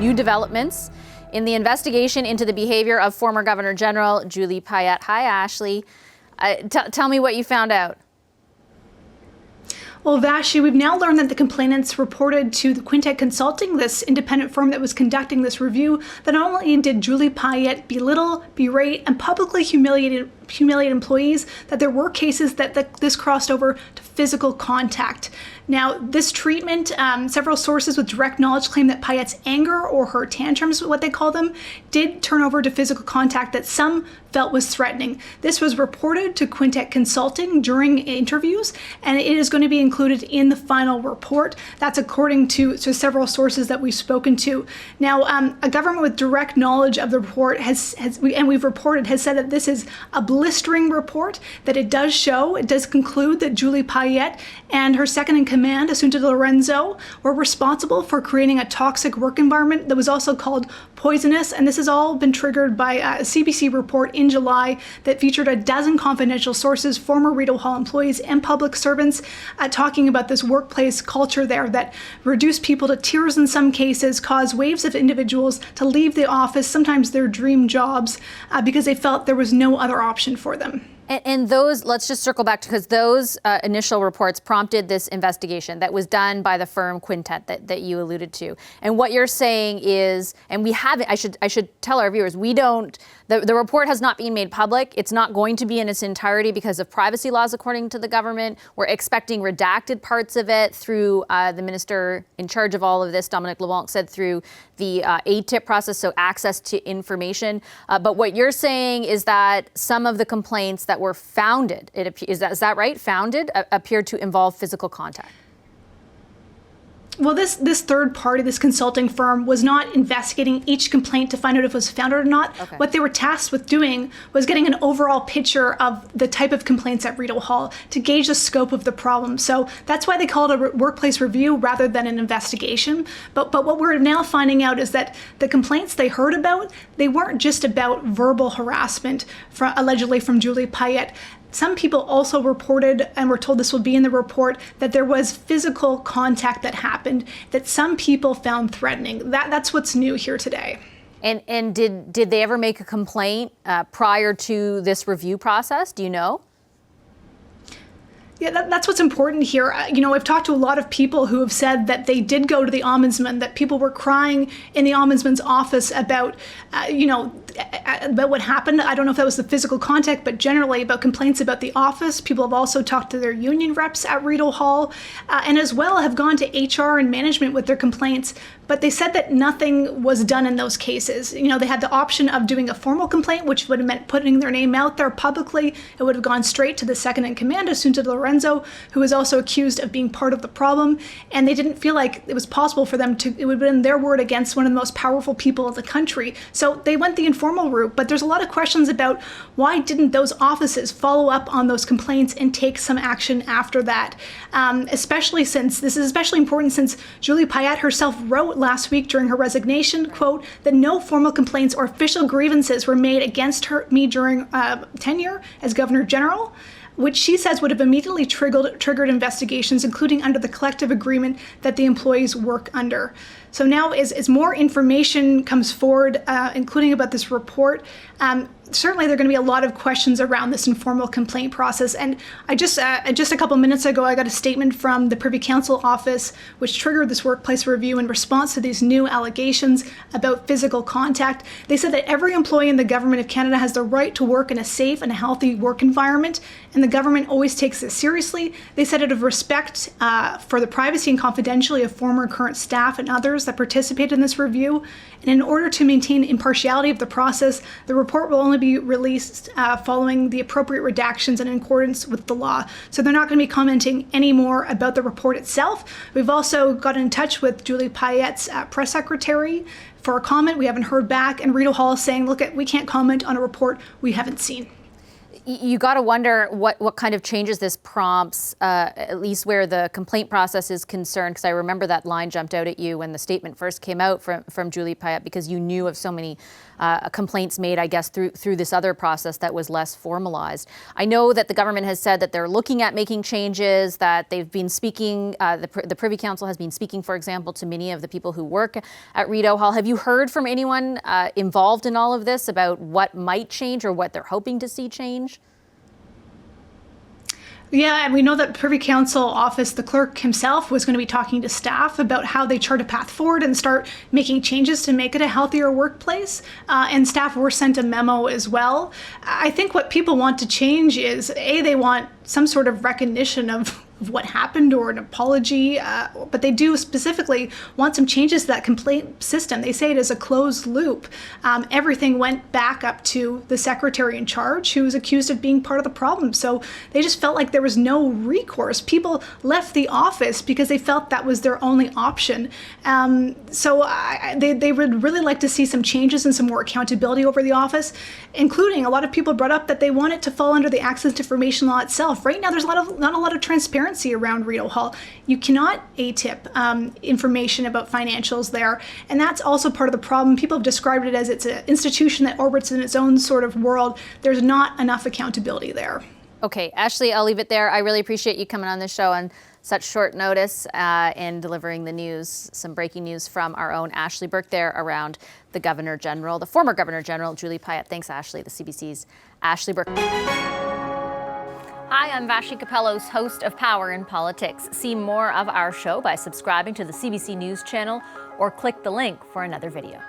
New developments in the investigation into the behavior of former Governor General Julie Payette. Hi, Ashley. Tell me what you found out. Well, Vashi, we've now learned that the complainants reported to the Quintet Consulting, this independent firm that was conducting this review, that not only did Julie Payette belittle, berate, and publicly humiliate employees, that there were cases that this crossed over to physical contact. Now, this treatment, several sources with direct knowledge claim that Payette's anger, or her tantrums, what they call them, did turn over to physical contact that some felt was threatening. This was reported to Quintet Consulting during interviews, and it is going to be included in the final report. That's according to several sources that we've spoken to. Now, a government with direct knowledge of the report we've reported, has said that this is a blistering report, that it does conclude that Julie Payette and her second in command, Assunta Lorenzo, were responsible for creating a toxic work environment that was also called poisonous. And this has all been triggered by a CBC report in July that featured a dozen confidential sources, former Rideau Hall employees and public servants, talking about this workplace culture there that reduced people to tears in some cases, caused waves of individuals to leave the office, sometimes their dream jobs, because they felt there was no other option for them. And those, let's just circle back, because those initial reports prompted this investigation that was done by the firm Quintet that you alluded to. And what you're saying is, and we haven't, I should tell our viewers, the report has not been made public. It's not going to be in its entirety because of privacy laws, according to the government. We're expecting redacted parts of it through the minister in charge of all of this, Dominic LeBlanc, said through the ATIP process, so access to information. But what you're saying is that some of the complaints that were founded, is that right? Founded, appeared to involve physical contact. Well, this third party, this consulting firm, was not investigating each complaint to find out if it was founded or not. Okay. What they were tasked with doing was getting an overall picture of the type of complaints at Rideau Hall to gauge the scope of the problem. So that's why they call it a workplace review rather than an investigation. But what we're now finding out is that the complaints they heard about, they weren't just about verbal harassment allegedly from Julie Payette. Some people also reported, and were told this will be in the report, that there was physical contact that happened that some people found threatening. That's what's new here today. And did they ever make a complaint prior to this review process? Do you know? Yeah, that's what's important here. I've talked to a lot of people who have said that they did go to the ombudsman, that people were crying in the ombudsman's office about, about what happened. I don't know if that was the physical contact, but generally about complaints about the office. People have also talked to their union reps at Rideau Hall, and as well have gone to HR and management with their complaints. But they said that nothing was done in those cases. They had the option of doing a formal complaint, which would have meant putting their name out there publicly. It would have gone straight to the second in command, Assunta Lorenzo, who was also accused of being part of the problem. And they didn't feel like it was possible for them to, it would have been their word against one of the most powerful people in the country. So they went the informal route. But there's a lot of questions about why didn't those offices follow up on those complaints and take some action after that? Especially since, this is especially important since Julie Payette herself wrote last week during her resignation, quote, that no formal complaints or official grievances were made against me during tenure as Governor General, which she says would have immediately triggered investigations, including under the collective agreement that the employees work under. So now as more information comes forward, including about this report, certainly there are going to be a lot of questions around this informal complaint process. And just a couple minutes ago, I got a statement from the Privy Council office, which triggered this workplace review in response to these new allegations about physical contact. They said that every employee in the Government of Canada has the right to work in a safe and a healthy work environment, and the government always takes this seriously. They said out of respect for the privacy and confidentiality of former and current staff and others that participated in this review, and in order to maintain impartiality of the process, the report will only be released following the appropriate redactions and in accordance with the law. So they're not going to be commenting any more about the report itself. We've also got in touch with Julie Payette's press secretary for a comment. We haven't heard back, and Rideau Hall is saying, look, we can't comment on a report we haven't seen. You got to wonder what kind of changes this prompts, at least where the complaint process is concerned, because I remember that line jumped out at you when the statement first came out from Julie Payette, because you knew of so many complaints made, I guess, through this other process that was less formalized. I know that the government has said that they're looking at making changes, that they've been speaking, the Privy Council has been speaking, for example, to many of the people who work at Rideau Hall. Have you heard from anyone involved in all of this about what might change or what they're hoping to see change? Yeah, and we know that Privy Council office, the clerk himself, was going to be talking to staff about how they chart a path forward and start making changes to make it a healthier workplace. And staff were sent a memo as well. I think what people want to change is, they want some sort of recognition of what happened or an apology, but they do specifically want some changes to that complaint system. They say it is a closed loop. Everything went back up to the secretary in charge, who was accused of being part of the problem. So they just felt like there was no recourse. People left the office because they felt that was their only option. So they would really like to see some changes and some more accountability over the office, including a lot of people brought up that they want it to fall under the Access to Information Law itself. Right now, there's not a lot of transparency around Rideau Hall. You cannot ATIP information about financials there, and that's also part of the problem. People have described it as it's an institution that orbits in its own sort of world. There's not enough accountability there. Okay, Ashley, I'll leave it there. I really appreciate you coming on this show on such short notice and delivering the news, some breaking news from our own Ashley Burke there around the Governor General, the former Governor General, Julie Payette. Thanks, Ashley, the CBC's Ashley Burke. Hi, I'm Vashi Capellos, host of Power in Politics. See more of our show by subscribing to the CBC News channel or click the link for another video.